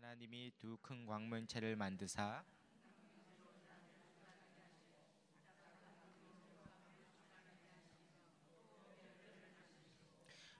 하나님이 두 큰 광문체를 만드사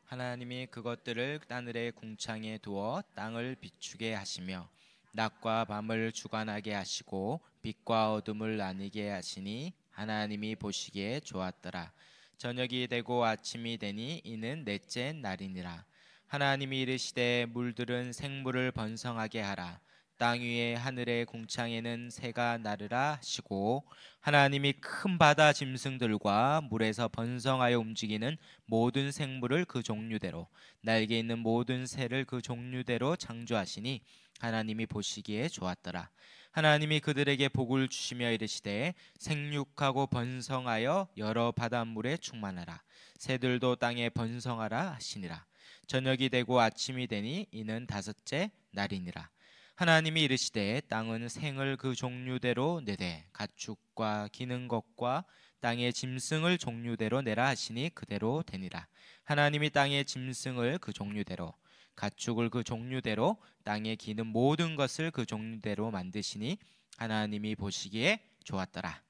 하나님이 그것들을 하늘의 궁창에 두어 땅을 비추게 하시며 낮과 밤을 주관하게 하시고 빛과 어둠을 나뉘게 하시니 하나님이 보시기에 좋았더라. 저녁이 되고 아침이 되니 이는 넷째 날이니라. 하나님이 이르시되 물들은 생물을 번성하게 하라. 땅 위에 하늘의 궁창에는 새가 나르라 하시고 하나님이 큰 바다 짐승들과 물에서 번성하여 움직이는 모든 생물을 그 종류대로 날개 있는 모든 새를 그 종류대로 창조하시니 하나님이 보시기에 좋았더라. 하나님이 그들에게 복을 주시며 이르시되 생육하고 번성하여 여러 바닷물에 충만하라. 새들도 땅에 번성하라 하시니라. 저녁이 되고 아침이 되니 이는 다섯째 날이니라. 하나님이 이르시되 땅은 생을 그 종류대로 내되 가축과 기는 것과 땅의 짐승을 종류대로 내라 하시니 그대로 되니라. 하나님이 땅의 짐승을 그 종류대로 가축을 그 종류대로 땅에 기는 모든 것을 그 종류대로 만드시니 하나님이 보시기에 좋았더라.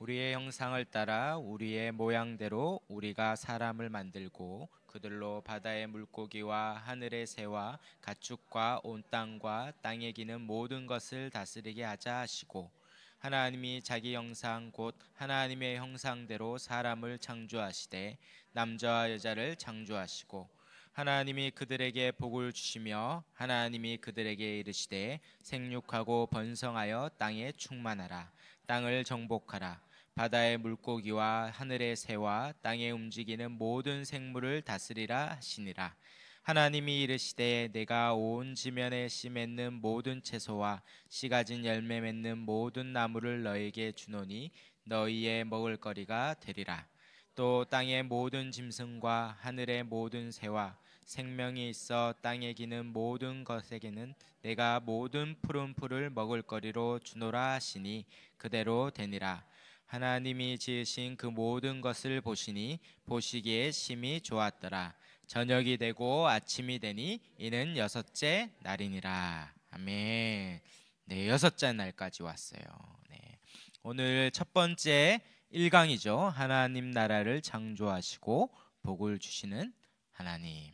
우리의 형상을 따라 우리의 모양대로 우리가 사람을 만들고 그들로 바다의 물고기와 하늘의 새와 가축과 온 땅과 땅에 기는 모든 것을 다스리게 하자 하시고 하나님이 자기 형상 곧 하나님의 형상대로 사람을 창조하시되 남자와 여자를 창조하시고 하나님이 그들에게 복을 주시며 하나님이 그들에게 이르시되 생육하고 번성하여 땅에 충만하라. 땅을 정복하라. 바다의 물고기와 하늘의 새와 땅에 움직이는 모든 생물을 다스리라 하시니라. 하나님이 이르시되 내가 온 지면에 씨 맺는 모든 채소와 씨 가진 열매 맺는 모든 나무를 너에게 주노니 너희의 먹을거리가 되리라. 또 땅의 모든 짐승과 하늘의 모든 새와 생명이 있어 땅에 기는 모든 것에게는 내가 모든 푸른 풀을 먹을거리로 주노라 하시니 그대로 되니라. 하나님이 지으신 그 모든 것을 보시니 보시기에 심히 좋았더라. 저녁이 되고 아침이 되니 이는 여섯째 날이니라. 아멘. 네, 여섯째 날까지 왔어요. 네. 오늘 첫 번째 1강이죠. 하나님 나라를 창조하시고 복을 주시는 하나님.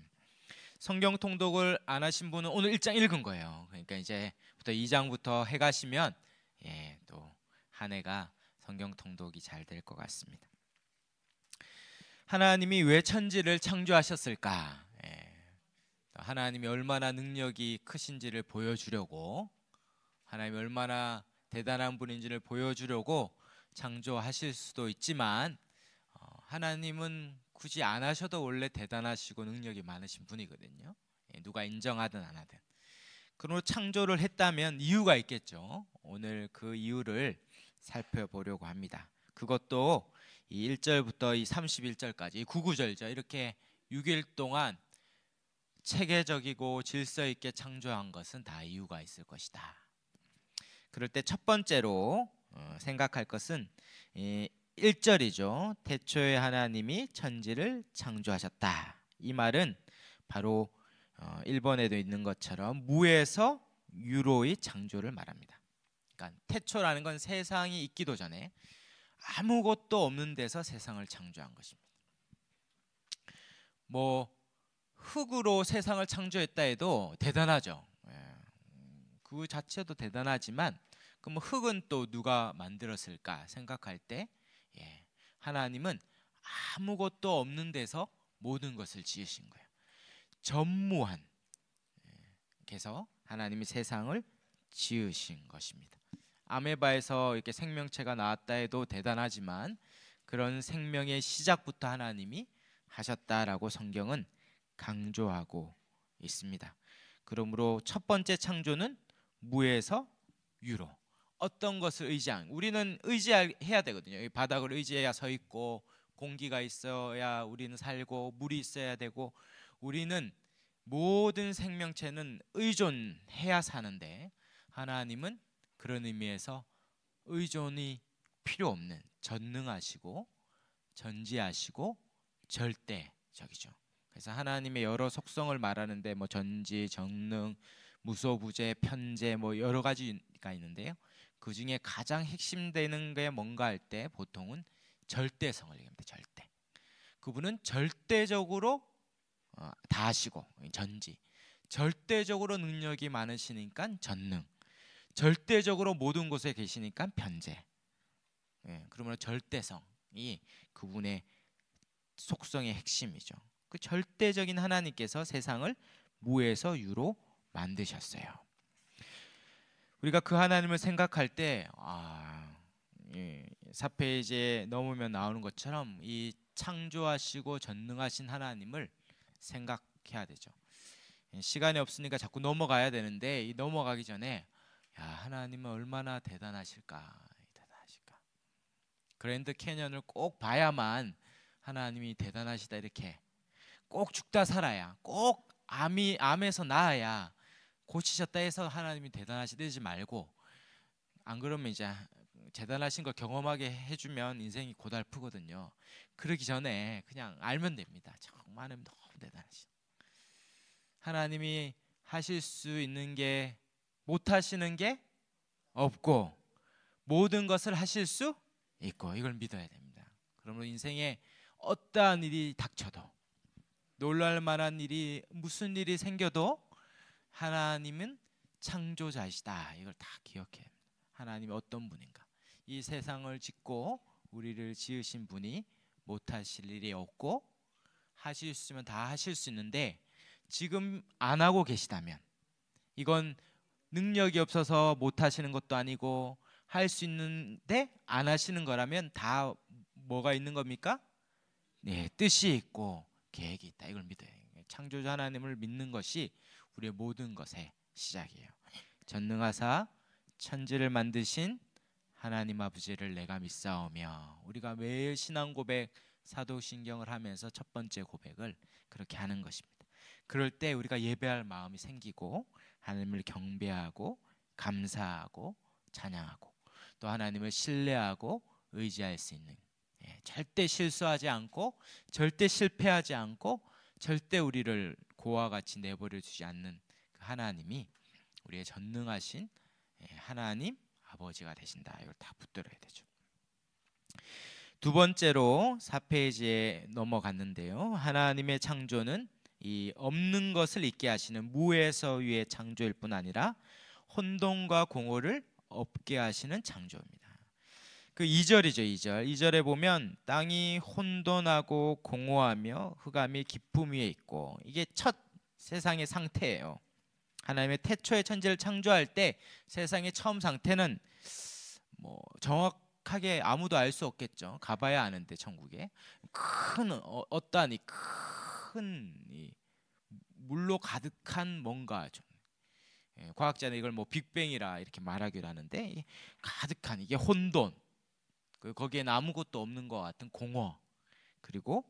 성경 통독을 안 하신 분은 오늘 1장 읽은 거예요. 그러니까 이제부터 2장부터 해 가시면 또 한 해가 성경 통독이 잘 될 것 같습니다. 하나님이 왜 천지를 창조하셨을까? 하나님이 얼마나 능력이 크신지를 보여주려고, 하나님이 얼마나 대단한 분인지를 보여주려고 창조하실 수도 있지만 하나님은 굳이 안 하셔도 원래 대단하시고 능력이 많으신 분이거든요. 누가 인정하든 안 하든. 그러므로 창조를 했다면 이유가 있겠죠. 오늘 그 이유를 살펴보려고 합니다. 그것도 이 1절부터 이 31절까지 이 구구절이죠. 이렇게 6일 동안 체계적이고 질서 있게 창조한 것은 다 이유가 있을 것이다. 그럴 때 첫 번째로 생각할 것은 1절이죠. 태초에 하나님이 천지를 창조하셨다. 이 말은 바로 1번에도 있는 것처럼 무에서 유로의 창조를 말합니다. 그러니까 태초라는 건 세상이 있기도 전에 아무것도 없는 데서 세상을 창조한 것입니다. 뭐 흙으로 세상을 창조했다 해도 대단하죠. 그 자체도 대단하지만 그럼 흙은 또 누가 만들었을까 생각할 때 하나님은 아무것도 없는 데서 모든 것을 지으신 거예요. 전무한 그래서 하나님이 세상을 지으신 것입니다. 아메바에서 이렇게 생명체가 나왔다 해도 대단하지만 그런 생명의 시작부터 하나님이 하셨다라고 성경은 강조하고 있습니다. 그러므로 첫 번째 창조는 무에서 유로. 어떤 것을 우리는 의지해야 되거든요. 바닥을 의지해야 서 있고 공기가 있어야 우리는 살고 물이 있어야 되고 우리는 모든 생명체는 의존해야 사는데 하나님은 그런 의미에서 의존이 필요 없는 전능하시고 전지하시고 절대적이죠. 그래서 하나님의 여러 속성을 말하는데 뭐 전지, 정능, 무소부재, 편재 뭐 여러 가지가 있는데요. 그 중에 가장 핵심되는 게 뭔가 할 때 보통은 절대성을 얘기합니다. 절대. 그분은 절대적으로 다 하시고 전지, 절대적으로 능력이 많으시니까 전능, 절대적으로 모든 곳에 계시니까 편재. 그러면 절대성이 그분의 속성의 핵심이죠. 그 절대적인 하나님께서 세상을 무에서 유로 만드셨어요. 우리가 그 하나님을 생각할 때 4페이지에 넘으면 나오는 것처럼 이 창조하시고 전능하신 하나님을 생각해야 되죠. 시간이 없으니까 자꾸 넘어가야 되는데 이 넘어가기 전에 하나님은 얼마나 대단하실까. 그랜드 캐년을 꼭 봐야만 하나님이 대단하시다 이렇게 꼭 죽다 살아야 꼭 암에서 나아야 고치셨다 해서 하나님이 대단하시다 하지 말고, 안 그러면 이제 대단하신 걸 경험하게 해주면 인생이 고달프거든요. 그러기 전에 그냥 알면 됩니다. 정말 너무 대단하시. 하나님이 하실 수 있는 게 못 하시는 게 없고 모든 것을 하실 수 있고, 이걸 믿어야 됩니다. 그러므로 인생에 어떠한 일이 닥쳐도 놀랄 만한 일이 무슨 일이 생겨도 하나님은 창조자이시다. 이걸 다 기억해야 합니다. 하나님이 어떤 분인가. 이 세상을 짓고 우리를 지으신 분이 못하실 일이 없고 하실 수 있으면 다 하실 수 있는데 지금 안 하고 계시다면 이건 능력이 없어서 못하시는 것도 아니고 할 수 있는데 안 하시는 거라면 다 뭐가 있는 겁니까? 네, 뜻이 있고 계획이 있다. 이걸 믿어야 해요. 창조자 하나님을 믿는 것이 우리의 모든 것의 시작이에요. 전능하사 천지를 만드신 하나님 아버지를 내가 믿사오며, 우리가 매일 신앙 고백 사도신경을 하면서 첫 번째 고백을 그렇게 하는 것입니다. 그럴 때 우리가 예배할 마음이 생기고 하나님을 경배하고 감사하고 찬양하고 또 하나님을 신뢰하고 의지할 수 있는, 절대 실수하지 않고 절대 실패하지 않고 절대 우리를 고와 같이 내버려 두지 않는 그 하나님이 우리의 전능하신 하나님 아버지가 되신다. 이걸 다 붙들어야 되죠. 두 번째로 4페이지에 넘어갔는데요. 하나님의 창조는 이 없는 것을 있게 하시는 무에서 유의 창조일 뿐 아니라 혼돈과 공허를 없게 하시는 창조입니다. 그 2절이죠. 2절에 보면 땅이 혼돈하고 공허하며 흑암이 깊음 위에 있고, 이게 첫 세상의 상태예요. 하나님의 태초의 천지를 창조할 때 세상의 처음 상태는 뭐 정확하게 아무도 알 수 없겠죠. 가봐야 아는데 천국에 큰 어떠한 큰 물로 가득한 뭔가 좀, 과학자는 이걸 뭐 빅뱅이라 이렇게 말하기도 하는데, 가득한 이게 혼돈, 거기에는 아무것도 없는 것 같은 공허, 그리고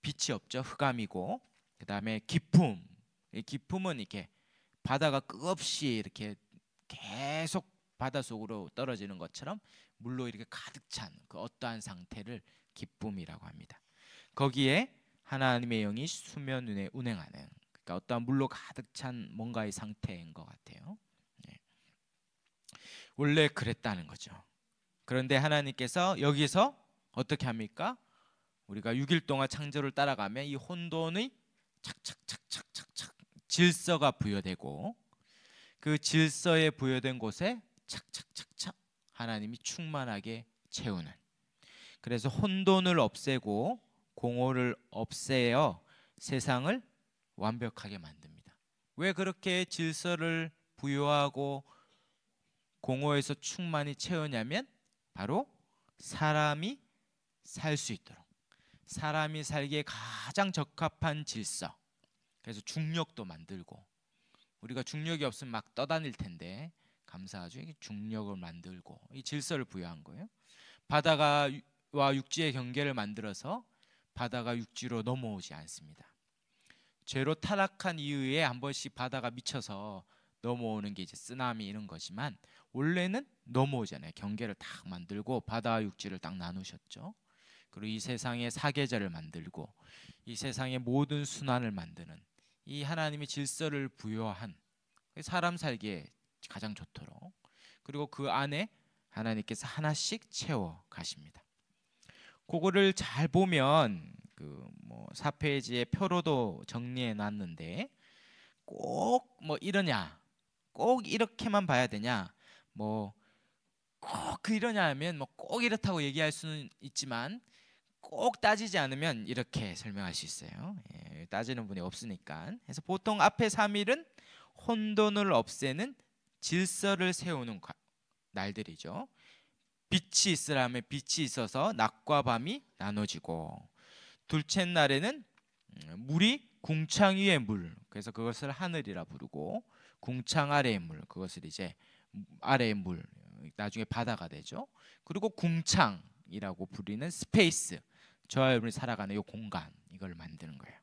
빛이 없죠. 흑암이고, 그 다음에 깊음. 이 깊음은 이렇게 바다가 끝없이 이렇게 계속 바닷속으로 떨어지는 것처럼 물로 이렇게 가득 찬 그 어떠한 상태를 기쁨이라고 합니다. 거기에 하나님의 영이 수면 위에 운행하는, 그러니까 어떠한 물로 가득 찬 뭔가의 상태인 것 같아요. 원래 그랬다는 거죠. 그런데 하나님께서 여기서 어떻게 합니까? 우리가 6일 동안 창조를 따라가면 이 혼돈의 착착착착착착 질서가 부여되고, 그 질서에 부여된 곳에 착착착착 하나님이 충만하게 채우는, 그래서 혼돈을 없애고 공허를 없애어 세상을 완벽하게 만듭니다. 왜 그렇게 질서를 부여하고 공허에서 충만히 채우냐면 바로 사람이 살 수 있도록, 사람이 살기에 가장 적합한 질서. 그래서 중력도 만들고, 우리가 중력이 없으면 막 떠다닐 텐데 감사하죠. 중력을 만들고 이 질서를 부여한 거예요. 바다와 육지의 경계를 만들어서 바다가 육지로 넘어오지 않습니다. 죄로 타락한 이후에 한 번씩 바다가 미쳐서 넘어오는 게 이제 쓰나미 이런 거지만 원래는 넘어오잖아요. 경계를 딱 만들고 바다와 육지를 딱 나누셨죠. 그리고 이 세상의 사계절을 만들고 이 세상의 모든 순환을 만드는 이 하나님의 질서를 부여한 사람 살기에 가장 좋도록, 그리고 그 안에 하나님께서 하나씩 채워 가십니다. 그거를 잘 보면 그 뭐 4페이지에 표로도 정리해 놨는데, 꼭 뭐 이러냐, 꼭 이렇게만 봐야 되냐, 뭐 꼭 그러냐 하면 뭐 꼭 이렇다고 얘기할 수는 있지만, 꼭 따지지 않으면 이렇게 설명할 수 있어요. 예, 따지는 분이 없으니까. 그래서 보통 앞에 3일은 혼돈을 없애는 질서를 세우는 날들이죠. 빛이 있으라면 빛이 있어서 낮과 밤이 나눠지고, 둘째 날에는 물이 궁창 위의 물, 그래서 그것을 하늘이라 부르고, 궁창 아래의 물, 그것을 이제 아래의 물, 나중에 바다가 되죠. 그리고 궁창이라고 부르는 스페이스, 저와 여러분이 살아가는 이 공간, 이걸 만드는 거예요.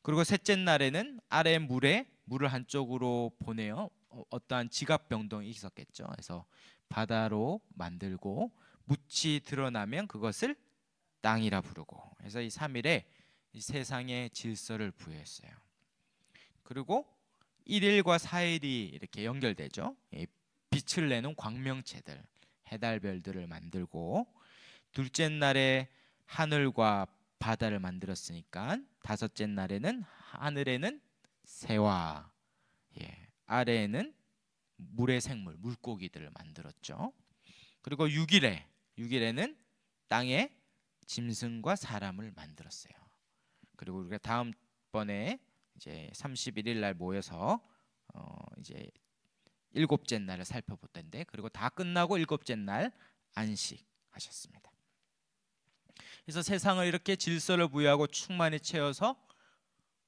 그리고 셋째 날에는 아래 물에 물을 한쪽으로 보내요. 어떠한 지각 변동이 있었겠죠. 그래서 바다로 만들고, 묻이 드러나면 그것을 땅이라 부르고, 그래서 이 3일에 이 세상의 질서를 부여했어요. 그리고 1일과 4일이 이렇게 연결되죠. 빛을 내는 광명체들, 해달별들을 만들고, 둘째 날에 하늘과 바다를 만들었으니까 다섯째 날에는 하늘에는 새와, 아래에는 물의 생물, 물고기들을 만들었죠. 그리고 6일에는 땅에 짐승과 사람을 만들었어요. 그리고 우리가 다음번에 이제 31일 날 모여서 이제 일곱째 날을 살펴볼 텐데, 그리고 다 끝나고 일곱째 날 안식하셨습니다. 그래서 세상을 이렇게 질서를 부여하고 충만히 채워서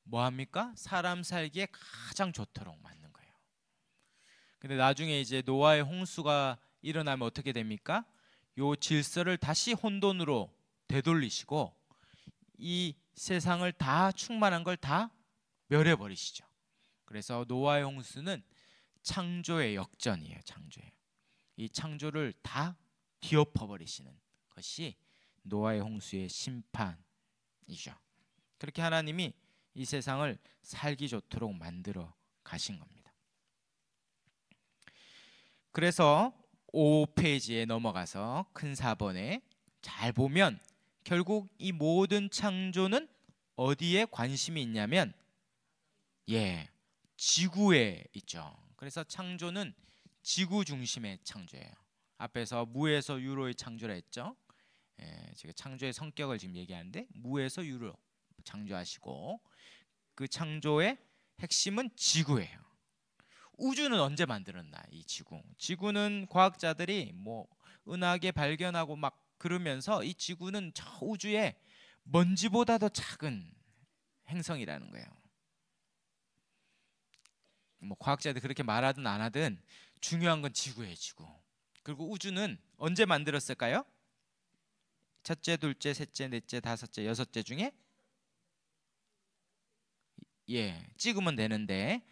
뭐 합니까? 사람 살기에 가장 좋도록 만든 거예요. 근데 나중에 이제 노아의 홍수가 일어나면 어떻게 됩니까? 요 질서를 다시 혼돈으로 되돌리시고 이 세상을 다 충만한 걸 다 멸해 버리시죠. 그래서 노아의 홍수는 창조의 역전이에요. 창조예요. 이 창조를 다 뒤엎어 버리시는 것이 노아의 홍수의 심판이죠. 그렇게 하나님이 이 세상을 살기 좋도록 만들어 가신 겁니다. 그래서 5페이지에 넘어가서 큰 4번에 잘 보면 결국 이 모든 창조는 어디에 관심이 있냐면 지구에 있죠. 그래서 창조는 지구 중심의 창조예요. 앞에서 무에서 유로의 창조라 했죠. 제가 창조의 성격을 지금 얘기하는데, 무에서 유로 창조하시고, 그 창조의 핵심은 지구예요. 우주는 언제 만들었나? 이 지구는 과학자들이 뭐 은하계 발견하고 막 그러면서 이 지구는 저 우주의 먼지보다도 작은 행성이라는 거예요. 뭐 과학자들이 그렇게 말하든 안 하든 중요한 건 지구예요, 지구. 그리고 우주는 언제 만들었을까요? 첫째, 둘째, 셋째, 넷째, 다섯째, 여섯째 중에 찍으면 되는데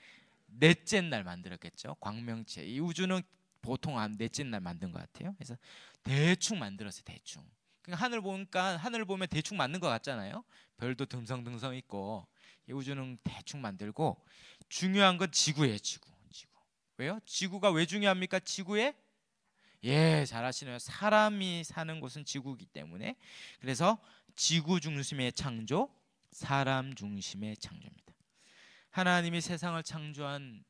넷째 날 만들었겠죠. 광명체. 이 우주는 보통 한 넷째 날 만든 것 같아요. 그래서 대충 만들었어요. 대충. 그러니까 하늘 보니까, 하늘 보면 대충 만든 것 같잖아요. 별도 듬성듬성 있고. 이 우주는 대충 만들고, 중요한 건 지구예요. 지구. 왜요? 지구가 왜 중요합니까? 지구에 잘 아시네요. 사람이 사는 곳은 지구이기 때문에. 그래서 지구 중심의 창조, 사람 중심의 창조입니다. 하나님이 세상을 창조한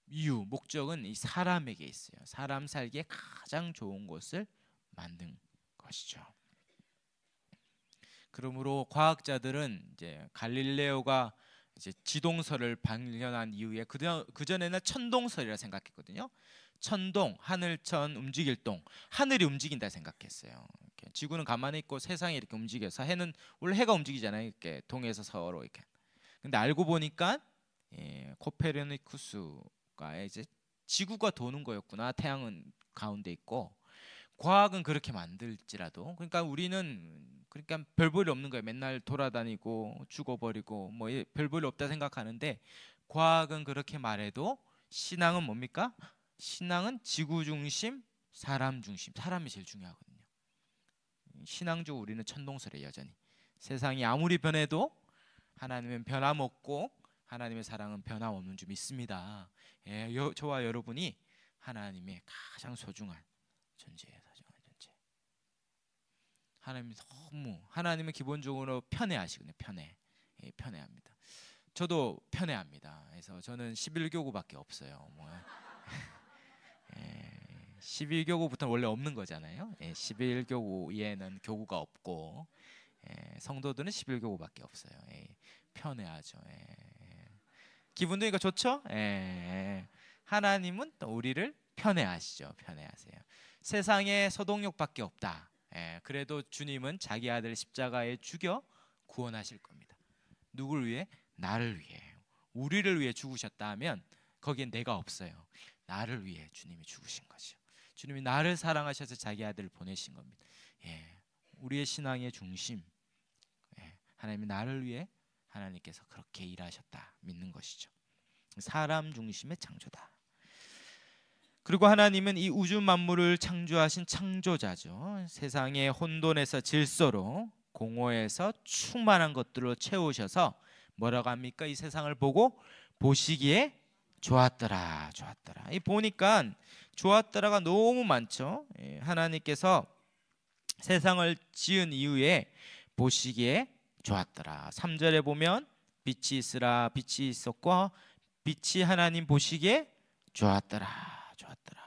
이유, 목적은 이 사람에게 있어요. 사람 살기에 가장 좋은 곳을 만든 것이죠. 그러므로 과학자들은 이제 갈릴레오가 이제 지동설을 발견한 이후에 그 전에는 천동설이라 생각했거든요. 천동, 하늘천, 움직일 동, 하늘이 움직인다 생각했어요. 이렇게 지구는 가만히 있고 세상이 이렇게 움직여서, 해는 원래 해가 움직이잖아요. 이렇게 동에서 서로 이렇게. 근데 알고 보니까 코페르니쿠스가 이제 지구가 도는 거였구나. 태양은 가운데 있고. 과학은 그렇게 만들지라도, 그러니까 우리는 그러니까 별 볼일 없는 거예요. 맨날 돌아다니고 죽어버리고 뭐 별 볼일 없다 생각하는데, 과학은 그렇게 말해도 신앙은 뭡니까? 신앙은 지구 중심, 사람 중심. 사람이 제일 중요하거든요. 신앙적으로 우리는 천동설에 여전히 세상이 아무리 변해도 하나님은 변함없고 하나님의 사랑은 변함없는 줄 믿습니다. 예, 저와 여러분이 하나님의 가장 소중한 존재예요. 소중한 존재. 하나님은 기본적으로 편애하시거든요. 예, 편애합니다. 저도 편애합니다. 그래서 저는 11교구밖에 없어요. 뭐. 예, 11교구부터는 원래 없는 거잖아요. 예, 11교구에는 교구가 없고 예, 성도들은 11교구밖에 없어요. 예, 편애하죠. 예. 기분 좋으니까 좋죠? 예. 하나님은 또 우리를 편애하시죠. 편애하세요. 세상에 소동력밖에 없다. 예. 그래도 주님은 자기 아들 십자가에 죽여 구원하실 겁니다. 누구를 위해? 나를 위해. 우리를 위해 죽으셨다 하면 거기엔 내가 없어요. 나를 위해 주님이 죽으신 거죠. 주님이 나를 사랑하셔서 자기 아들을 보내신 겁니다. 예. 우리의 신앙의 중심, 예. 하나님이 나를 위해 하나님께서 그렇게 일하셨다 믿는 것이죠. 사람 중심의 창조다. 그리고 하나님은 이 우주 만물을 창조하신 창조자죠. 세상의 혼돈에서 질서로, 공허에서 충만한 것들로 채우셔서 뭐라고 합니까? 이 세상을 보고 보시기에 좋았더라. 좋았더라. 이 보니까 좋았더라가 너무 많죠. 예, 하나님께서 세상을 지은 이후에 보시기에 좋았더라. 3절에 보면 빛이 있으라. 빛이 있었고 빛이 하나님 보시기에 좋았더라. 좋았더라.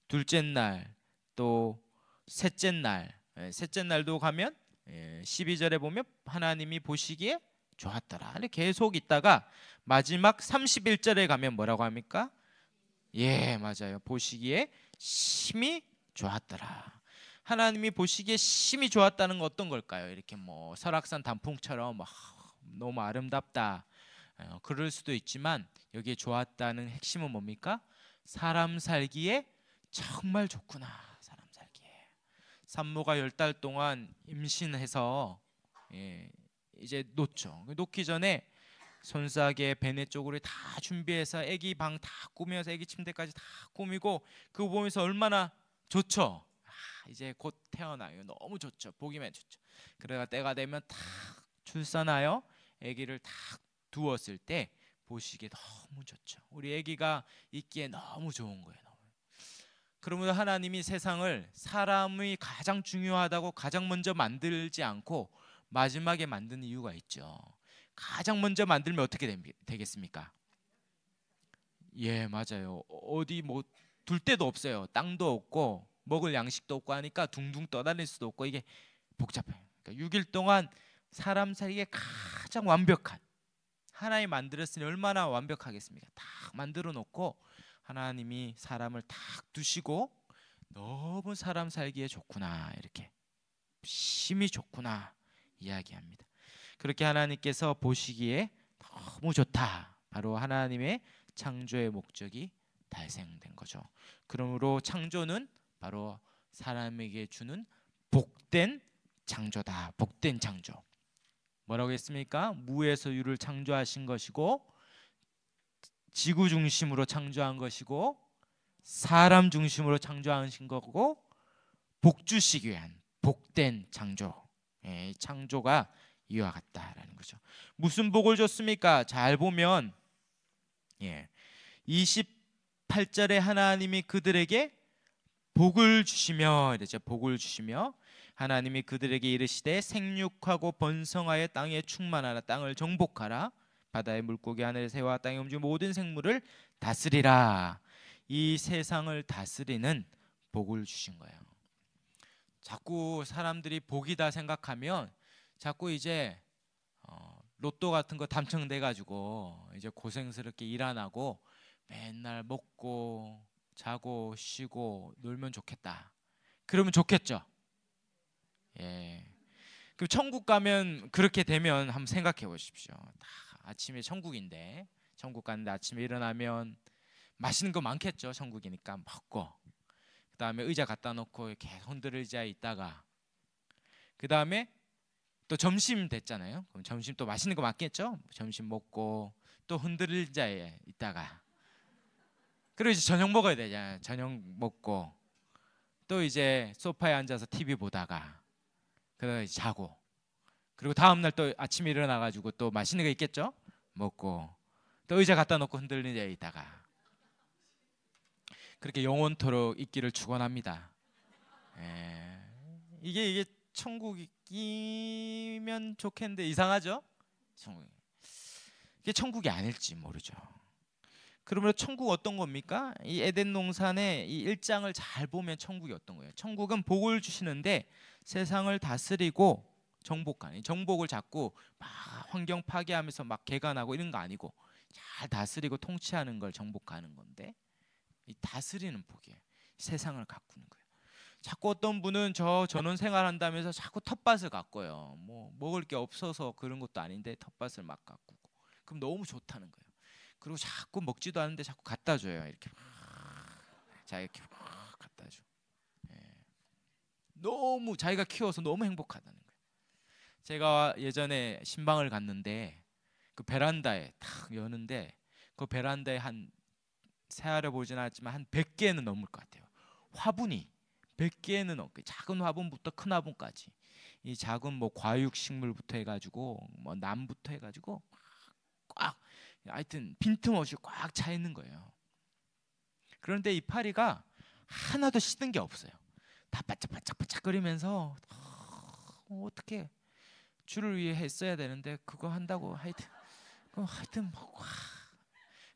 둘째 날 또 셋째 날, 셋째 날도 가면 12절에 보면 하나님이 보시기에 좋았더라. 계속 있다가 마지막 31절에 가면 뭐라고 합니까? 예, 맞아요. 보시기에 심히 좋았더라. 하나님이 보시기에 심히 좋았다는 건 어떤 걸까요? 이렇게 뭐 설악산 단풍처럼 너무 아름답다 그럴 수도 있지만 여기에 좋았다는 핵심은 뭡니까? 사람 살기에 정말 좋구나. 사람 살기에. 산모가 10달 동안 임신해서 이제 놓죠. 놓기 전에 손싸개 베네 쪽으로 다 준비해서 아기 방 다 꾸며서 아기 침대까지 다 꾸미고 그거 보면서 얼마나 좋죠. 이제 곧 태어나요. 너무 좋죠. 보기만 좋죠. 그래가 때가 되면 탁 출산하여 아기를 탁 두었을 때 보시기에 너무 좋죠. 우리 아기가 있기에 너무 좋은 거예요. 그러면 하나님이 세상을 사람이 가장 중요하다고 가장 먼저 만들지 않고 마지막에 만든 이유가 있죠. 가장 먼저 만들면 어떻게 되겠습니까? 예, 맞아요. 어디 뭐 둘 데도 없어요. 땅도 없고 먹을 양식도 없고 하니까 둥둥 떠다닐 수도 없고 이게 복잡해요. 그러니까 6일 동안 사람 살기에 가장 완벽한 하나님이 만들었으니 얼마나 완벽하겠습니까? 딱 만들어 놓고 하나님이 사람을 딱 두시고 너무 사람 살기에 좋구나 이렇게 심히 좋구나 이야기합니다. 그렇게 하나님께서 보시기에 너무 좋다. 바로 하나님의 창조의 목적이 달성된 거죠. 그러므로 창조는 바로 사람에게 주는 복된 창조다. 복된 창조. 뭐라고 했습니까? 무에서 유를 창조하신 것이고 지구 중심으로 창조한 것이고 사람 중심으로 창조하신 거고 복 주시기 위한 복된 창조. 예, 창조가 이와 같다라는 거죠. 무슨 복을 줬습니까? 잘 보면 28절에 하나님이 그들에게 복을 주시며 이러죠. 복을 주시며 하나님이 그들에게 이르시되 생육하고 번성하여 땅에 충만하라. 땅을 정복하라. 바다의 물고기 하늘의 새와 땅에 움직이는 모든 생물을 다스리라. 이 세상을 다스리는 복을 주신 거예요. 자꾸 사람들이 복이다 생각하면 자꾸 이제 로또 같은 거 당첨돼 가지고 이제 고생스럽게 일 안 하고 맨날 먹고 자고 쉬고 놀면 좋겠다. 그러면 좋겠죠. 예. 그럼 천국 가면 그렇게 되면 한번 생각해 보십시오. 다 아침에 천국인데 천국 갔는데 아침에 일어나면 맛있는 거 많겠죠. 천국이니까 먹고 그다음에 의자 갖다 놓고 이렇게 흔들 의자에 있다가 그다음에 또 점심 됐잖아요. 그럼 점심 또 맛있는 거 많겠죠. 점심 먹고 또 흔들 의자에 있다가 그리고 이제 저녁 먹어야 되잖아요. 저녁 먹고 또 이제 소파에 앉아서 TV 보다가 그러다 이제 자고, 그리고 다음 날 또 아침에 일어나 가지고 또 맛있는 거 있겠죠? 먹고 또 의자 갖다 놓고 흔들리는 데 있다가 그렇게 영원토록 있기를 축원합니다. 예. 이게 천국이면 좋겠는데 이상하죠? 이게 천국이 아닐지 모르죠. 그러면 천국 어떤 겁니까? 이 에덴 동산의 이 1장을 잘 보면 천국이 어떤 거예요? 천국은 복을 주시는데 세상을 다스리고 정복하는, 정복을 자꾸 막 환경 파괴하면서 막 개간하고 이런 거 아니고 잘 다스리고 통치하는 걸 정복하는 건데, 이 다스리는 복이에요. 세상을 가꾸는 거예요. 자꾸 어떤 분은 저 전원 생활한다면서 자꾸 텃밭을 가꿔요. 뭐 먹을 게 없어서 그런 것도 아닌데 텃밭을 막 가꾸고, 그럼 너무 좋다는 거예요. 그리고 자꾸 먹지도 않는데 자꾸 갖다 줘요. 이렇게 자기가 이렇게 갖다 줘. 예. 너무 자기가 키워서 너무 행복하다는 거예요. 제가 예전에 신방을 갔는데 그 베란다에 탁 여는데 그 베란다에 한 세알을 보진 않았지만 한 100개는 넘을 것 같아요. 화분이 100개는 넘게, 작은 화분부터 큰 화분까지 이 작은 뭐 과육식물부터 해가지고 뭐 나무부터 해가지고 꽉, 하여튼 빈틈없이 꽉 차 있는 거예요. 그런데 이 파리가 하나도 시든 게 없어요. 다 바짝바짝바짝거리면서 어떻게 줄을 위해 했어야 되는데 그거 한다고 하여튼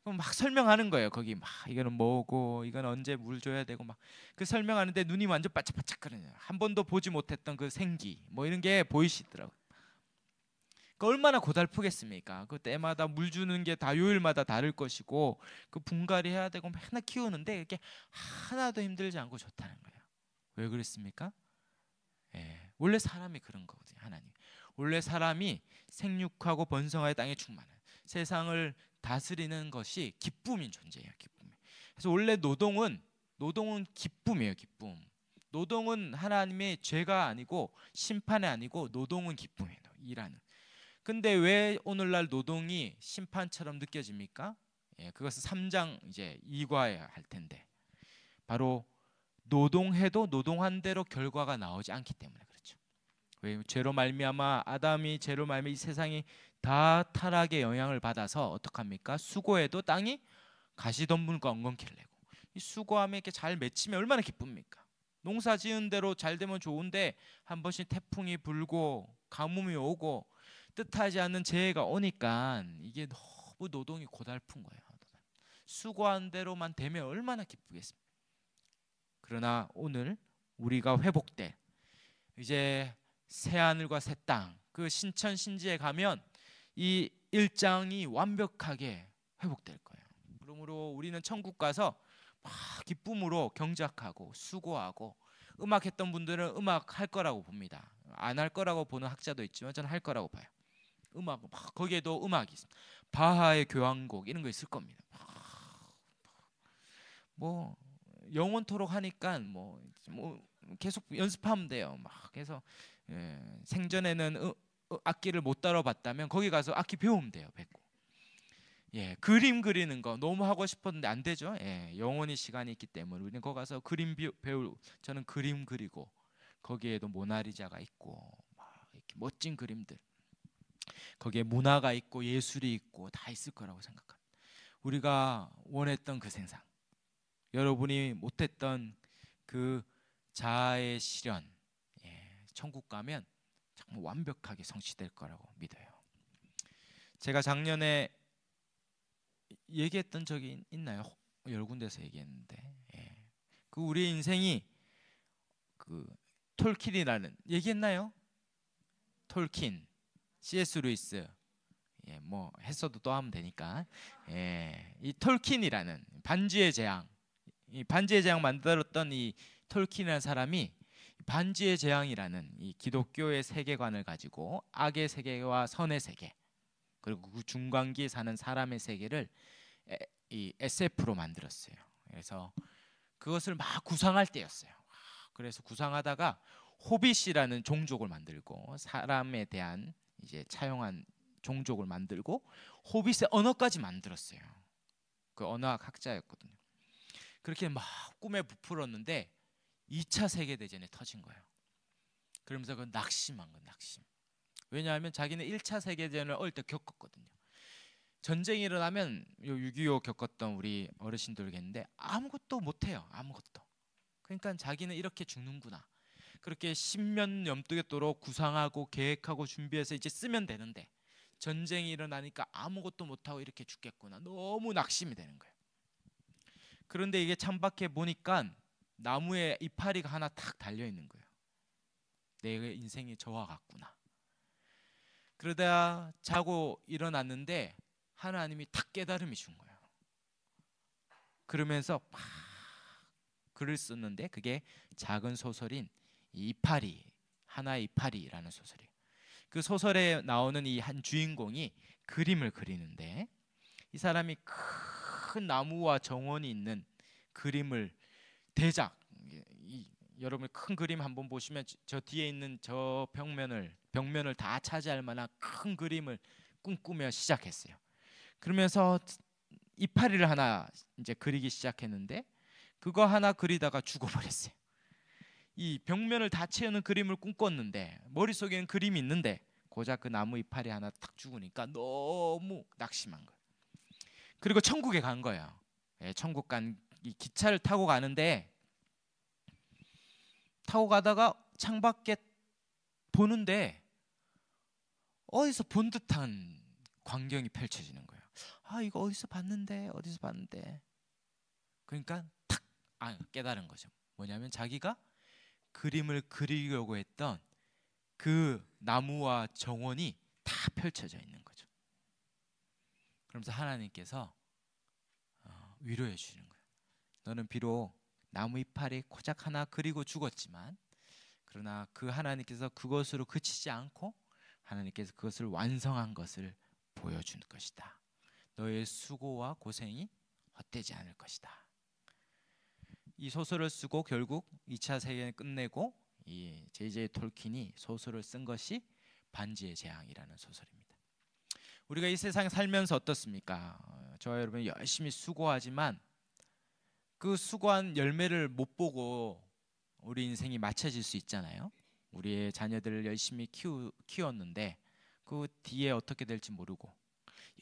막 설명하는 거예요. 거기 막 이거는 뭐고 이건 언제 물 줘야 되고 막 그 설명하는데 눈이 완전 바짝바짝거려요. 한 번도 보지 못했던 그 생기 뭐 이런 게 보이시더라고요. 그 얼마나 고달프겠습니까? 그 때마다 물 주는 게 다 요일마다 다를 것이고 그 분갈이 해야 되고 맨날 키우는데 이렇게 하나도 힘들지 않고 좋다는 거예요. 왜 그랬습니까? 예, 원래 사람이 그런 거거든요. 하나님 원래 사람이 생육하고 번성하여 땅에 충만한 세상을 다스리는 것이 기쁨인 존재예요. 기쁨. 그래서 원래 노동은 기쁨이에요. 기쁨. 노동은 하나님의 죄가 아니고 심판이 아니고 노동은 기쁨이에요. 일하는. 근데 왜 오늘날 노동이 심판처럼 느껴집니까? 예, 그것은 3장 이제 이과해야 할 텐데 바로 노동해도 노동한 대로 결과가 나오지 않기 때문에 그렇죠. 왜? 죄로 말미암아 아담이 죄로 말미암아 이 세상이 다 타락의 영향을 받아서 어떡합니까? 수고해도 땅이 가시덤불과 엉겅퀴를 내고, 이 수고하면 이렇게 잘 맺히면 얼마나 기쁩니까? 농사 지은 대로 잘 되면 좋은데 한 번씩 태풍이 불고 가뭄이 오고 뜻하지 않는 재해가 오니까 이게 너무 노동이 고달픈 거예요. 수고한 대로만 되면 얼마나 기쁘겠습니까? 그러나 오늘 우리가 회복될 이제 새 하늘과 새 땅, 그 신천 신지에 가면 이 일장이 완벽하게 회복될 거예요. 그러므로 우리는 천국 가서 막 기쁨으로 경작하고 수고하고, 음악했던 분들은 음악 할 거라고 봅니다. 안 할 거라고 보는 학자도 있지만 저는 할 거라고 봐요. 음악 막 거기에도 음악이 있습니다. 바하의 교향곡 이런 거 있을 겁니다. 뭐 영원토록 하니까 뭐 계속 연습하면 돼요. 막 해서 생전에는 악기를 못 다뤄봤다면 거기 가서 악기 배우면 돼요. 배고. 예, 그림 그리는 거 너무 하고 싶었는데 안 되죠. 예, 영원히 시간이 있기 때문에 우리는 거기 가서 그림 배울. 저는 그림 그리고 거기에도 모나리자가 있고 막 이렇게 멋진 그림들. 거기에 문화가 있고 예술이 있고 다 있을 거라고 생각합니다. 우리가 원했던 그 세상, 여러분이 못했던 그 자아의 실현, 천국 가면 정말 완벽하게 성취될 거라고 믿어요. 제가 작년에 얘기했던 적이 있나요? 여러 군데서 얘기했는데, 그 우리 인생이 그 톨킨이라는 얘기했나요? 톨킨, C.S. 루이스, 뭐 했어도 또 하면 되니까, 이 톨킨이라는 반지의 제왕, 이 반지의 제왕 만들었던 이 톨킨이라는 사람이 반지의 제왕이라는 이 기독교의 세계관을 가지고 악의 세계와 선의 세계, 그리고 그 중간기에 사는 사람의 세계를 이 SF로 만들었어요. 그래서 그것을 막 구상할 때였어요. 그래서 구상하다가 호빗이라는 종족을 만들고 사람에 대한 이제 차용한 종족을 만들고 호빗의 언어까지 만들었어요. 그 언어학 학자였거든요. 그렇게 막 꿈에 부풀었는데 2차 세계대전이 터진 거예요. 그러면서 그 낙심한 거, 낙심. 왜냐하면 자기는 1차 세계대전을 어릴 때 겪었거든요. 전쟁이 일어나면 6.25 겪었던 우리 어르신들겠는데 아무것도 못해요. 아무것도. 그러니까 자기는 이렇게 죽는구나. 그렇게 10년 염두에 구상하고 계획하고 준비해서 이제 쓰면 되는데 전쟁이 일어나니까 아무것도 못하고 이렇게 죽겠구나. 너무 낙심이 되는 거예요. 그런데 이게 창밖에 보니까 나무에 이파리가 하나 탁 달려 있는 거예요. 내 인생이 저와 같구나. 그러다 자고 일어났는데 하나님이 탁 깨달음이 준 거예요. 그러면서 막 글을 썼는데 그게 작은 소설인 이파리, 하나의 이파리라는 소설이에요. 그 소설에 나오는 이 한 주인공이 그림을 그리는데 이 사람이 큰 나무와 정원이 있는 그림을 대작, 여러분 큰 그림 한번 보시면 저 뒤에 있는 저 벽면을 다 차지할 만한 큰 그림을 꿈꾸며 시작했어요. 그러면서 이파리를 하나 이제 그리기 시작했는데 그거 하나 그리다가 죽어버렸어요. 이 벽면을 다 채우는 그림을 꿈꿨는데 머릿속에는 그림이 있는데 고작 그 나무 이파리 하나 탁 죽으니까 너무 낙심한 거예요. 그리고 천국에 간 거예요. 예, 천국 간 이 기차를 타고 가는데 타고 가다가 창밖에 보는데 어디서 본 듯한 광경이 펼쳐지는 거예요. 아, 이거 어디서 봤는데 그러니까 탁 깨달은 거죠. 뭐냐면 자기가 그림을 그리려고 했던 그 나무와 정원이 다 펼쳐져 있는 거죠. 그러면서 하나님께서 위로해 주시는 거예요. 너는 비록 나무 이파리 고작 하나 그리고 죽었지만 그러나 그 하나님께서 그것으로 그치지 않고 하나님께서 그것을 완성한 것을 보여준 것이다. 너의 수고와 고생이 헛되지 않을 것이다. 이 소설을 쓰고 결국 2차 세계를 끝내고 이 J.J. 톨킨이 소설을 쓴 것이 반지의 제왕이라는 소설입니다. 우리가 이 세상에 살면서 어떻습니까? 저와 여러분 열심히 수고하지만 그 수고한 열매를 못 보고 우리 인생이 맞춰질 수 있잖아요. 우리의 자녀들을 열심히 키웠는데 그 뒤에 어떻게 될지 모르고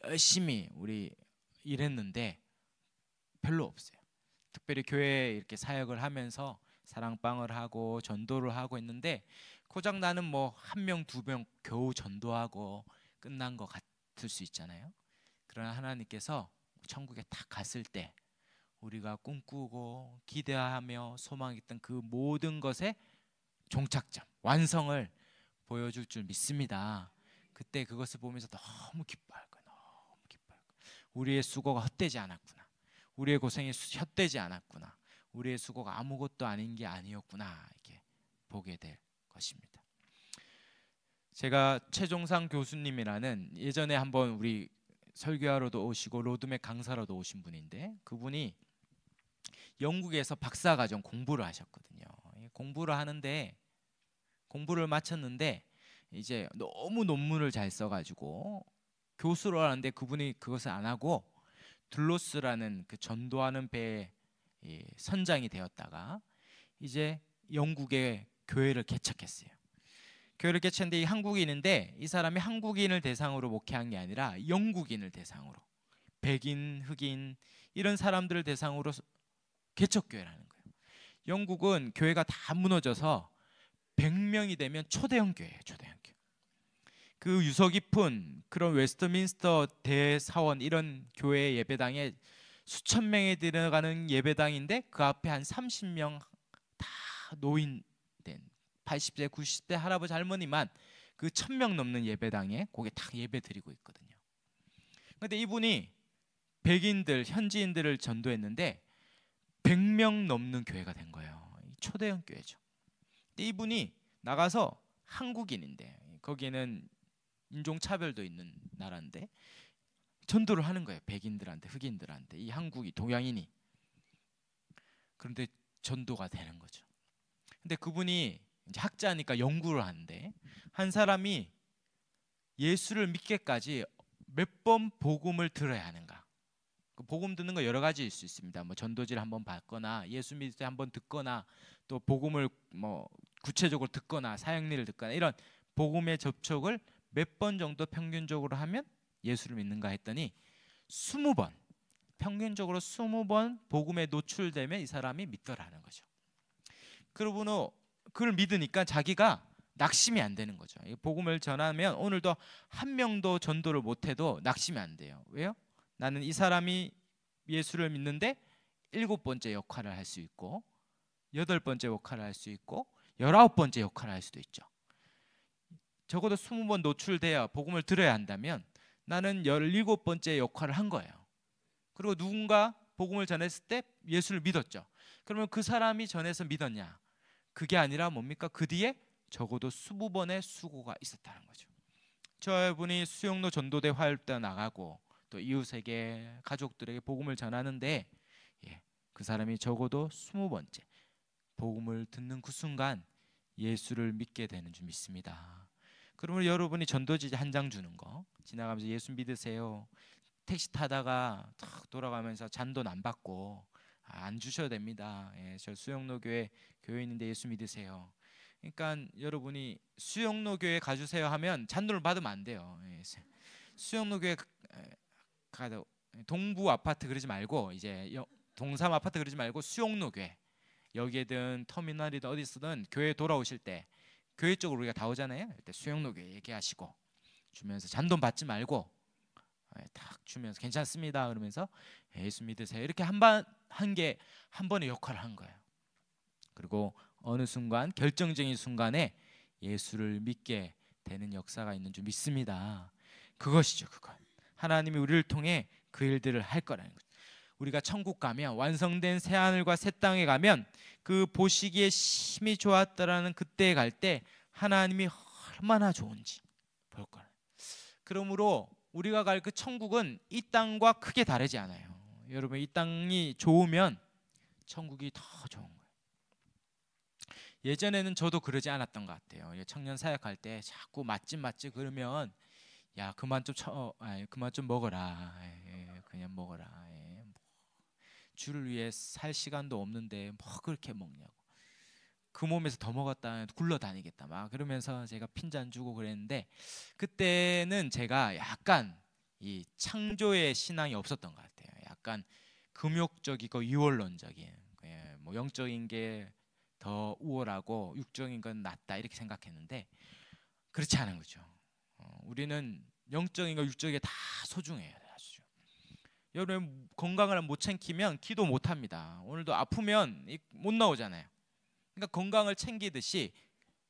열심히 우리 일했는데 별로 없어요. 특별히 교회에 이렇게 사역을 하면서 사랑방을 하고 전도를 하고 있는데 고작 나는 뭐 1명 2명 겨우 전도하고 끝난 것 같을 수 있잖아요. 그러나 하나님께서 천국에 딱 갔을 때 우리가 꿈꾸고 기대하며 소망했던 그 모든 것의 종착점, 완성을 보여줄 줄 믿습니다. 그때 그것을 보면서 너무 기뻐할 거예요. 너무 기뻐할 거예요. 우리의 수고가 헛되지 않았구나. 우리의 고생이 헛되지 않았구나. 우리의 수고가 아무것도 아닌 게 아니었구나. 이렇게 보게 될 것입니다. 제가 최종상 교수님이라는 예전에 한번 우리 설교하러도 오시고 로드맵 강사로도 오신 분인데 그분이 영국에서 박사과정 공부를 하셨거든요. 공부를 하는데 공부를 마쳤는데 이제 너무 논문을 잘 써가지고 교수를 하는데 그분이 그것을 안 하고 둘로스라는 그 전도하는 배에 선장이 되었다가 이제 영국의 교회를 개척했어요. 교회를 개척했는데 이 한국인인데 이 사람이 한국인을 대상으로 목회한 게 아니라 영국인을 대상으로 백인, 흑인 이런 사람들을 대상으로 개척교회를 하는 거예요. 영국은 교회가 다 무너져서 100명이 되면 초대형 교회예요. 초대형 교회. 그 유서 깊은 그런 웨스트민스터 대사원 이런 교회 예배당에 수천 명이 들어가는 예배당인데 그 앞에 한 30명 다 노인된 80대 90대 할아버지 할머니만 그 1000명 넘는 예배당에 거기에 딱 예배 드리고 있거든요. 그런데 이분이 백인들 현지인들을 전도했는데 100명 넘는 교회가 된 거예요. 초대형 교회죠. 근데 이분이 나가서 한국인인데 거기는 인종차별도 있는 나라인데 전도를 하는 거예요. 백인들한테 흑인들한테 이 한국이 동양인이. 그런데 전도가 되는 거죠. 근데 그분이 이제 학자니까 연구를 하는데 한 사람이 예수를 믿게까지 몇 번 복음을 들어야 하는가? 그 복음 듣는 거 여러 가지일 수 있습니다. 뭐 전도지를 한번 받거나 예수 믿을 때 한번 듣거나 또 복음을 뭐 구체적으로 듣거나 사역리를 듣거나 이런 복음의 접촉을 몇 번 정도 평균적으로 하면 예수를 믿는가 했더니 20번, 평균적으로 20번 복음에 노출되면 이 사람이 믿더라는 거죠. 그러므로 그걸 믿으니까 자기가 낙심이 안 되는 거죠. 복음을 전하면 오늘도 한 명도 전도를 못해도 낙심이 안 돼요. 왜요? 나는 이 사람이 예수를 믿는데 7번째 역할을 할 수 있고 8번째 역할을 할 수 있고 19번째 역할을 할 수도 있죠. 적어도 20번 노출돼야 복음을 들어야 한다면 나는 17번째 역할을 한 거예요. 그리고 누군가 복음을 전했을 때 예수를 믿었죠. 그러면 그 사람이 전해서 믿었냐? 그게 아니라 뭡니까? 그 뒤에 적어도 20번의 수고가 있었다는 거죠. 저분이 수영로 전도대 활동 나가고 또 이웃에게 가족들에게 복음을 전하는데 그 사람이 적어도 20번째 복음을 듣는 그 순간 예수를 믿게 되는 줄 믿습니다. 그러면 여러분이 전도지 한 장 주는 거 지나가면서 예수 믿으세요. 택시 타다가 탁 돌아가면서 잔돈 안 받고 안 주셔도 됩니다. 저 수영로 교회 교회인인데 예수 믿으세요. 그러니까 여러분이 수영로 교회 가주세요 하면 잔돈을 받으면 안 돼요. 수영로 교회 가도 동부 아파트 그러지 말고 이제 동삼 아파트 그러지 말고 수영로 교회 여기에든 터미널이든 어디서든 교회 돌아오실 때 교회 쪽으로 우리가 다 오잖아요. 그때 수영로 교회 얘기하시고 주면서 잔돈 받지 말고 탁 주면서 괜찮습니다 그러면서 예수 믿으세요. 이렇게 한 번의 역할을 한 거예요. 그리고 어느 순간 결정적인 순간에 예수를 믿게 되는 역사가 있는 줄 믿습니다. 그것이죠. 그것. 하나님이 우리를 통해 그 일들을 할 거라는 거죠. 우리가 천국 가면 완성된 새하늘과 새 땅에 가면 그 보시기에 심히 좋았다라는 그때에 갈 때 하나님이 얼마나 좋은지 볼 거예요. 그러므로 우리가 갈 그 천국은 이 땅과 크게 다르지 않아요. 여러분 이 땅이 좋으면 천국이 더 좋은 거예요. 예전에는 저도 그러지 않았던 것 같아요. 청년 사역할 때 자꾸 맛집 그러면 야 그만 좀 먹어라. 그냥 먹어라. 주를 위해 살 시간도 없는데 뭐 그렇게 먹냐고. 그 몸에서 더 먹었다 굴러다니겠다 막 그러면서 제가 핀잔 주고 그랬는데 그때는 제가 약간 이 창조의 신앙이 없었던 것 같아요. 약간 금욕적이고 유월론적인 뭐 영적인 게 더 우월하고 육적인 건 낫다 이렇게 생각했는데 그렇지 않은 거죠. 우리는 영적인 거 육적인 게 다 소중해요. 여러분 건강을 못 챙기면 기도 못 합니다. 오늘도 아프면 못 나오잖아요. 그러니까 건강을 챙기듯이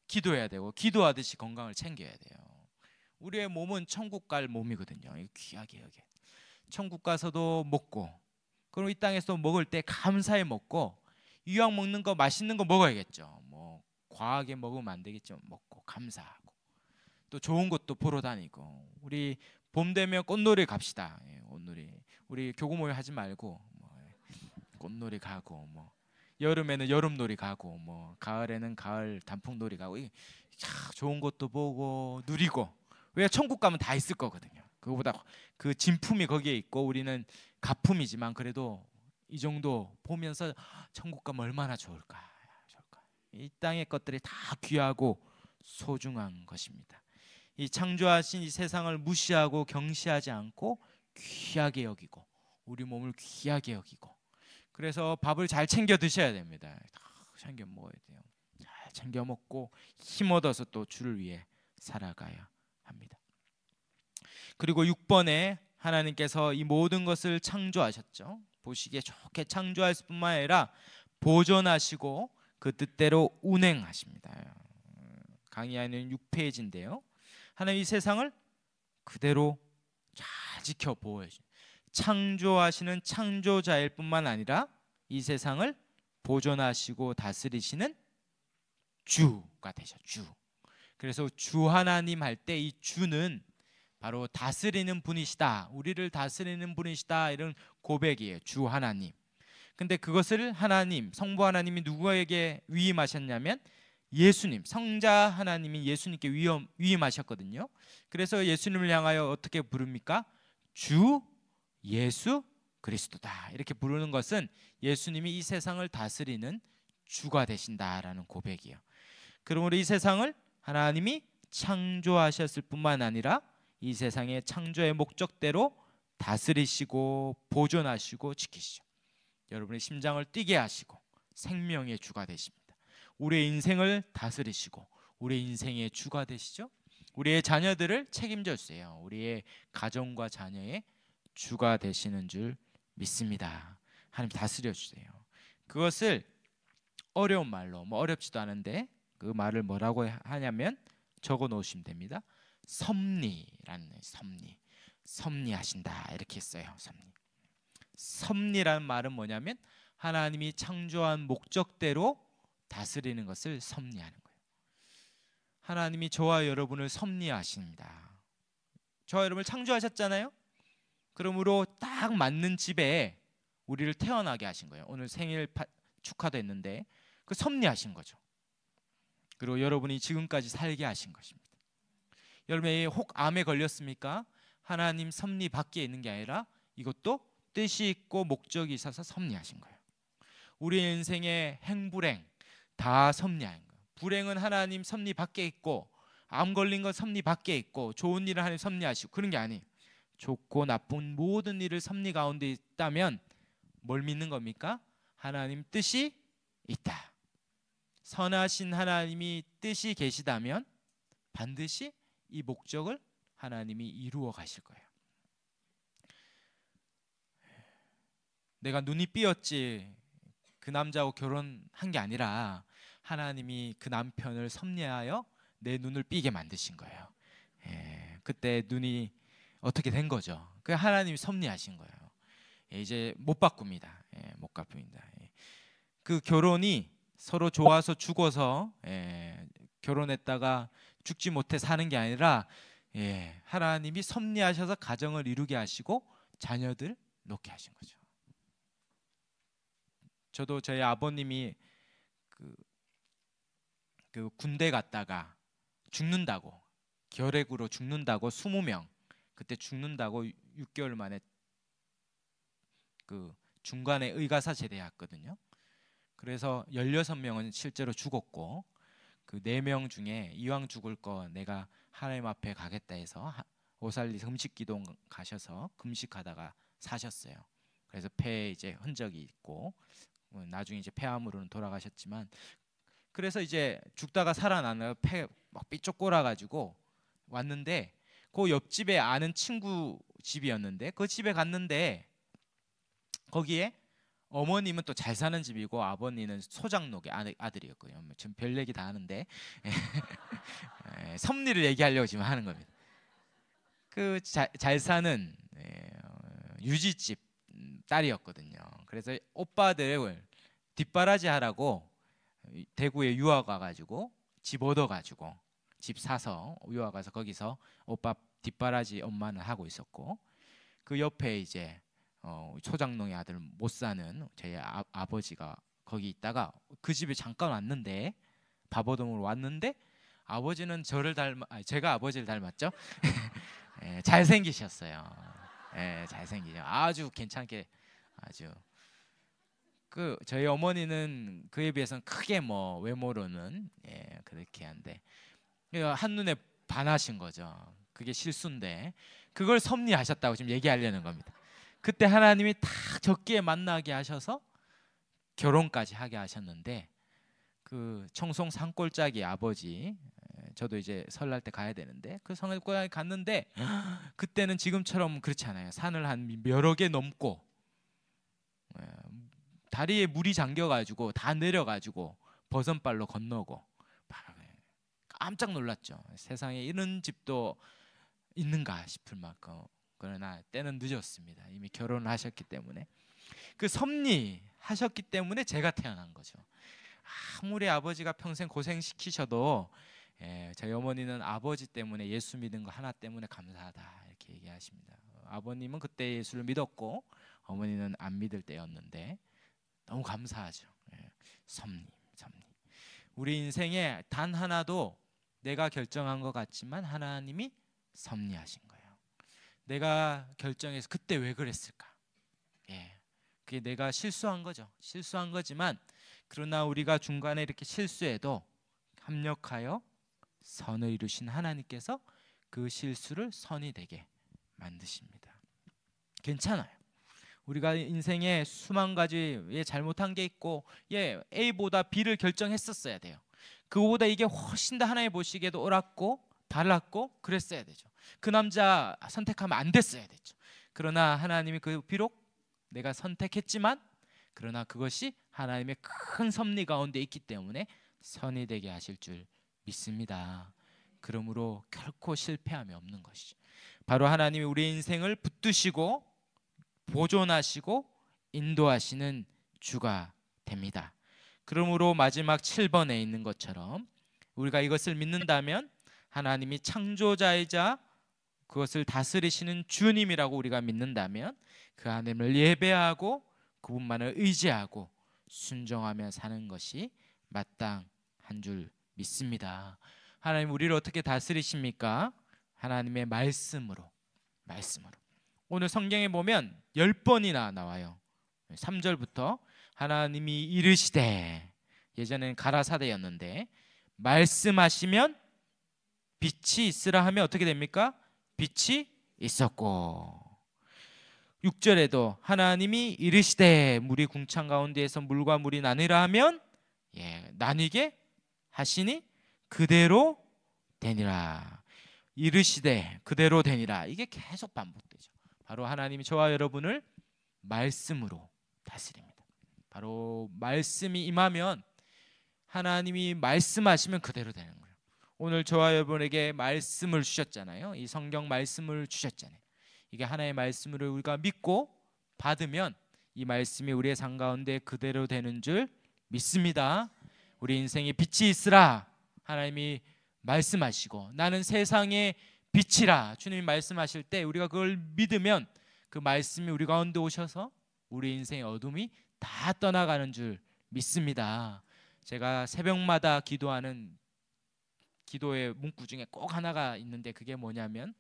기도해야 되고 기도하듯이 건강을 챙겨야 돼요. 우리의 몸은 천국 갈 몸이거든요. 귀하게 여기. 천국 가서도 먹고 그리고 이 땅에서 먹을 때 감사히 먹고 이왕 먹는 거 맛있는 거 먹어야겠죠. 뭐 과하게 먹으면 안 되겠죠. 먹고 감사하고 또 좋은 것도 보러 다니고 우리 봄 되면 꽃놀이 갑시다. 꽃놀이 우리 교구모임 하지 말고 꽃놀이 가고 뭐 여름에는 여름놀이 가고 뭐 가을에는 가을 단풍놀이 가고 좋은 것도 보고 누리고 왜 천국 가면 다 있을 거거든요. 그거보다 그 진품이 거기에 있고 우리는 가품이지만 그래도 이 정도 보면서 천국 가면 얼마나 좋을까. 이 땅의 것들이 다 귀하고 소중한 것입니다. 이 창조하신 이 세상을 무시하고 경시하지 않고 귀하게 여기고 우리 몸을 귀하게 여기고 그래서 밥을 잘 챙겨 드셔야 됩니다. 챙겨 먹어야 돼요. 잘 챙겨 먹고 힘 얻어서 또 주를 위해 살아가야 합니다. 그리고 6번에 하나님께서 이 모든 것을 창조하셨죠. 보시기에 좋게 창조할 뿐만 아니라 보존하시고 그 뜻대로 운행하십니다. 강의하는 6페이지인데요. 하나님 이 세상을 그대로 잘 지켜 보호해주십니다. 창조하시는 창조자일 뿐만 아니라 이 세상을 보존하시고 다스리시는 주가 되셔. 주. 그래서 주 하나님 할 때 이 주는 바로 다스리는 분이시다. 우리를 다스리는 분이시다. 이런 고백이에요. 주 하나님. 근데 그것을 하나님, 성부 하나님이 누구에게 위임하셨냐면 예수님, 성자 하나님이 예수님께 위임하셨거든요. 그래서 예수님을 향하여 어떻게 부릅니까? 주 예수 그리스도다. 이렇게 부르는 것은 예수님이 이 세상을 다스리는 주가 되신다라는 고백이에요. 그러므로 이 세상을 하나님이 창조하셨을 뿐만 아니라 이 세상의 창조의 목적대로 다스리시고 보존하시고 지키시죠. 여러분의 심장을 뛰게 하시고 생명의 주가 되십니다. 우리의 인생을 다스리시고 우리의 인생의 주가 되시죠. 우리의 자녀들을 책임져 주세요. 우리의 가정과 자녀의 주가 되시는 줄 믿습니다. 하나님 다스려 주세요. 그것을 어려운 말로, 어렵지도 않은데 그 말을 뭐라고 하냐면 적어 놓으시면 됩니다. 섭리라는, 섭리하신다 이렇게 써요. 섭리라는 말은 뭐냐면 하나님이 창조한 목적대로 다스리는 것을 섭리하는 거예요. 하나님이 저와 여러분을 섭리하십니다. 저와 여러분을 창조하셨잖아요. 그러므로 딱 맞는 집에 우리를 태어나게 하신 거예요. 오늘 생일 축하도 했는데 그 섭리하신 거죠. 그리고 여러분이 지금까지 살게 하신 것입니다. 여러분이 혹 암에 걸렸습니까? 하나님 섭리 밖에 있는 게 아니라 이것도 뜻이 있고 목적이 있어서 섭리하신 거예요. 우리 인생의 행불행 다 섭리한 거예요. 불행은 하나님 섭리 밖에 있고, 암 걸린 건 섭리 밖에 있고, 좋은 일을 하나님 섭리하시고, 그런 게 아니에요. 좋고 나쁜 모든 일을 섭리 가운데 있다면 뭘 믿는 겁니까? 하나님 뜻이 있다. 선하신 하나님이 뜻이 계시다면 반드시 이 목적을 하나님이 이루어 가실 거예요. 내가 눈이 삐었지 그 남자하고 결혼한 게 아니라 하나님이 그 남편을 섭리하여 내 눈을 삐게 만드신 거예요. 그때 눈이 어떻게 된 거죠? 그 하나님이 섭리하신 거예요. 이제 못 바꿉니다. 못 바꿉니다. 그 결혼이 서로 좋아서 죽어서 결혼했다가 죽지 못해 사는 게 아니라 하나님이 섭리하셔서 가정을 이루게 하시고 자녀들 놓게 하신 거죠. 저도 저희 아버님이 그 군대 갔다가 죽는다고, 결핵으로 죽는다고 20명 그때 죽는다고 6개월 만에 그 중간에 의가사 제대했거든요. 그래서 16명은 실제로 죽었고 그 4명 중에 이왕 죽을 거 내가 하나님 앞에 가겠다 해서 오살리 금식기도 가셔서 금식하다가 사셨어요. 그래서 폐에 이제 흔적이 있고 나중에 이제 폐암으로는 돌아가셨지만, 그래서 이제 죽다가 살아나는 폐 막 삐쩍 꼴아가지고 왔는데 그 옆집에 아는 친구 집이었는데 그 집에 갔는데 거기에 어머님은 또 잘 사는 집이고 아버님은 소장록의 아들이었고요. 지금 별 얘기 다 하는데 섭리를 얘기하려고 지금 하는 겁니다. 그 잘 사는 유지집 딸이었거든요. 그래서 오빠들 뒷바라지 하라고 대구에 유학 와가지고 집 얻어가지고 집 사서 유학 가서 거기서 오빠 뒷바라지 엄마는 하고 있었고, 그 옆에 이제 소장농의 아들 못 사는 저희 아버지가 거기 있다가 그 집에 잠깐 왔는데 밥얻으러 왔는데 아버지는 제가 아버지를 닮았죠. 잘생기셨어요. 잘생기죠. 아주 괜찮게 아주. 그 저희 어머니는 그에 비해서는 크게 뭐 외모로는 그렇게 한데 한눈에 반하신 거죠. 그게 실수인데 그걸 섭리하셨다고 지금 얘기하려는 겁니다. 그때 하나님이 다 적기에 만나게 하셔서 결혼까지 하게 하셨는데 그 청송 산골짜기 아버지, 저도 이제 설날 때 가야 되는데 그 산골짜기 갔는데 그때는 지금처럼 그렇지 않아요. 산을 한 여러 개 넘고 다리에 물이 잠겨가지고 다 내려가지고 버선발로 건너고 깜짝 놀랐죠. 세상에 이런 집도 있는가 싶을 만큼. 그러나 때는 늦었습니다. 이미 결혼을 하셨기 때문에. 그 섭리하셨기 때문에 제가 태어난 거죠. 아무리 아버지가 평생 고생시키셔도 저희 어머니는 아버지 때문에 예수 믿은 거 하나 때문에 감사하다 이렇게 얘기하십니다. 아버님은 그때 예수를 믿었고 어머니는 안 믿을 때였는데 너무 감사하죠. 섭리. 우리 인생에 단 하나도 내가 결정한 것 같지만 하나님이 섭리하신 거예요. 내가 결정해서 그때 왜 그랬을까? 그게 내가 실수한 거죠. 실수한 거지만 그러나 우리가 중간에 이렇게 실수해도 합력하여 선을 이루신 하나님께서 그 실수를 선이 되게 만드십니다. 괜찮아요. 우리가 인생에 수만 가지 잘못한 게 있고 A보다 B를 결정했었어야 돼요. 그거보다 이게 훨씬 더 하나님 보시기에도 옳았고 달랐고 그랬어야 되죠. 그 남자 선택하면 안 됐어야 됐죠. 그러나 하나님이 비록 내가 선택했지만 그러나 그것이 하나님의 큰 섭리 가운데 있기 때문에 선이 되게 하실 줄 믿습니다. 그러므로 결코 실패함이 없는 것이죠. 바로 하나님이 우리 인생을 붙드시고 보존하시고 인도하시는 주가 됩니다. 그러므로 마지막 7번에 있는 것처럼 우리가 이것을 믿는다면 하나님이 창조자이자 그것을 다스리시는 주님이라고 우리가 믿는다면 그 하나님을 예배하고 그분만을 의지하고 순종하며 사는 것이 마땅한 줄 믿습니다. 하나님 우리를 어떻게 다스리십니까? 하나님의 말씀으로. 오늘 성경에 보면 10번이나 나와요. 3절부터 하나님이 이르시되, 예전에는 가라사대였는데 말씀하시면 빛이 있으라 하면 어떻게 됩니까? 빛이 있었고, 6절에도 하나님이 이르시되 물이 궁창 가운데에서 물과 물이 나뉘라 하면 나뉘게 하시니 그대로 되니라. 이르시되 그대로 되니라. 이게 계속 반복되죠. 바로 하나님이 저와 여러분을 말씀으로 다스립니다. 바로 말씀이 임하면, 하나님이 말씀하시면 그대로 되는 거예요. 오늘 저와 여러분에게 말씀을 주셨잖아요. 이 성경 말씀을 주셨잖아요. 이게 하나의 말씀을 우리가 믿고 받으면 이 말씀이 우리의 삶 가운데 그대로 되는 줄 믿습니다. 우리 인생에 빛이 있으라 하나님이 말씀하시고, 나는 세상의 빛이라 주님이 말씀하실 때 우리가 그걸 믿으면 그 말씀이 우리 가운데 오셔서 우리 인생의 어둠이 다 떠나가는 줄 믿습니다. 제가 새벽마다 기도하는 기도의 문구 중에 꼭 하나가 있는데 그게 뭐냐면,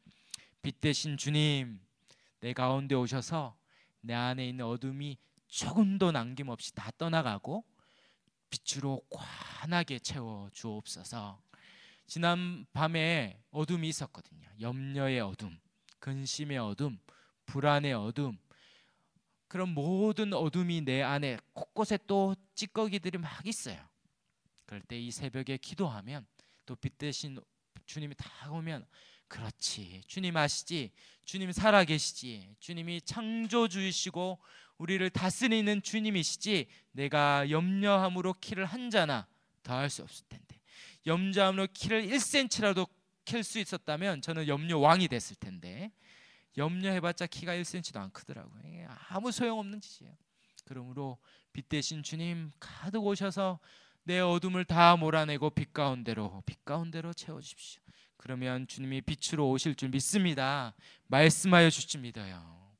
빛 대신 주님 내 가운데 오셔서 내 안에 있는 어둠이 조금도 남김없이 다 떠나가고 빛으로 환하게 채워 주옵소서. 지난 밤에 어둠이 있었거든요. 염려의 어둠, 근심의 어둠, 불안의 어둠, 그런 모든 어둠이 내 안에 곳곳에 또 찌꺼기들이 막 있어요. 그럴 때 이 새벽에 기도하면, 또 빛 대신 주님이 다 오면, 그렇지, 주님 아시지, 주님 살아계시지, 주님이 창조주이시고 우리를 다스리는 주님이시지, 내가 염려함으로 키를 한 자나 더할 수 없을 텐데, 염려함으로 키를 1cm라도 캘 수 있었다면 저는 염려 왕이 됐을 텐데, 염려해봤자 키가 1cm도 안 크더라고요. 아무 소용없는 짓이에요. 그러므로 빛 대신 주님 가득 오셔서 내 어둠을 다 몰아내고 빛 가운데로 채워주십시오. 그러면 주님이 빛으로 오실 줄 믿습니다. 말씀하여 주실 줄 믿어요.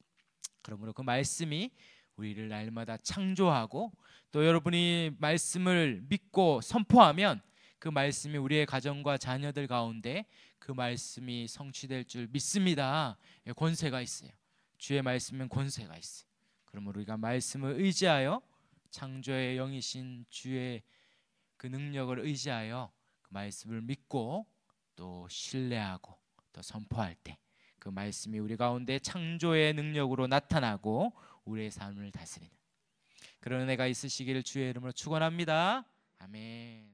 그러므로 그 말씀이 우리를 날마다 창조하고, 또 여러분이 말씀을 믿고 선포하면 그 말씀이 우리의 가정과 자녀들 가운데 그 말씀이 성취될 줄 믿습니다. 권세가 있어요. 주의 말씀은 권세가 있어요. 그러므로 우리가 말씀을 의지하여, 창조의 영이신 주의 그 능력을 의지하여 그 말씀을 믿고 또 신뢰하고 또 선포할 때 그 말씀이 우리 가운데 창조의 능력으로 나타나고 우리의 삶을 다스리는 그런 은혜가 있으시기를 주의 이름으로 축원합니다. 아멘.